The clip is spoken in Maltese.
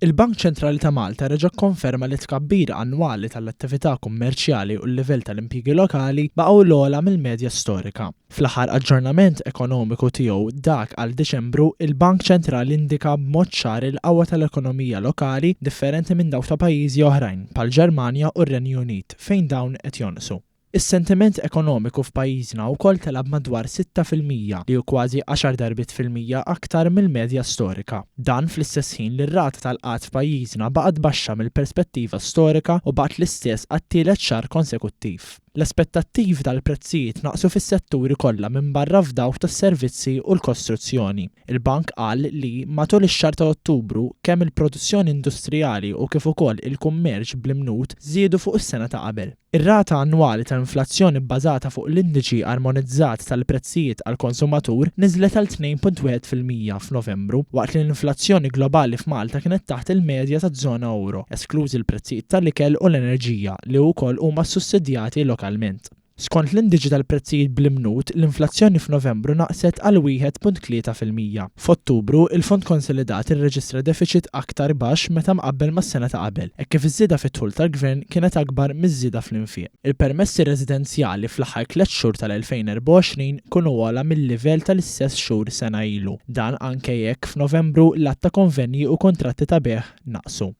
Il-Bank Ċentrali ta' Malta reġa' kkonferma li tkabbir annwali tal-attività kummerċjali u l-livell tal-impjiegi lokali baqgħu l-ogħla mill-medja storika. Fl-aħħar aġġornament ekonomiku tiegħu dak għal Diċembru, il-Bank Ċentrali indika b'mod ċar il-qawwa tal-ekonomija lokali differenti minn dawk ta' pajjiżi oħrajn bħall-Ġermanja u r-Renju Unit fejn dawn qed jonqsu. Is-sentiment ekonomiku f'pajjiżna wkoll telab madwar 6% li hu kważi 10 darbit fil-mija aktar mill-medja storika. Dan fl-istess ħin li r-rata tal-qatt f'pajjiżna baqgħet baxxa mill-perspettiva storika u baqgħet l-istess għat-tielet xahar konsekuttiv. L-aspettattivi tal-prezzijiet naqsu fis-setturi kollha minn barra f'dawk tas-servizzi u l-kostruzzjoni. Il-bank qal li matul ix-xahar ta' Ottubru kemm il-produzzjoni industrijali u kif ukoll il-kummerċ bl-imnut żiedu fuq is-sena ta' qabel. Ir-rata annwali tal-inflazzjoni bbażata fuq l-indiċi armonizzat tal-prezzijiet għall konsumatur niżlet għal 2.1% f'Novembru, waqt li l-inflazzjoni globali f'Malta kienet taħt il-medja taż-żona euro, esklużi l-prezzijiet tal-ikel u l-enerġija li wkoll huma sussidjati lokalment. Skont l-indiċi tal-prezzijiet bl-imnut, l-inflazzjoni f'Novembru naqset għal 1.3%. F'Ottubru, il-Fond Konsolidat irreġistra deficit aktar baxx meta mqabbel mas-sena ta' qabel, hekk kif iż-żieda fit-tħul tal-Gvern kienet akbar miż-żieda fl-infieq. Il-permessi residenzjali fl-aħħar 3 xhur tal-2024 kunu ogħla mill-livell tal-istess xhur sena ilu. Dan anke jekk f'Novembru l-att ta' konvenji u kontratti ta' beħ naqsu.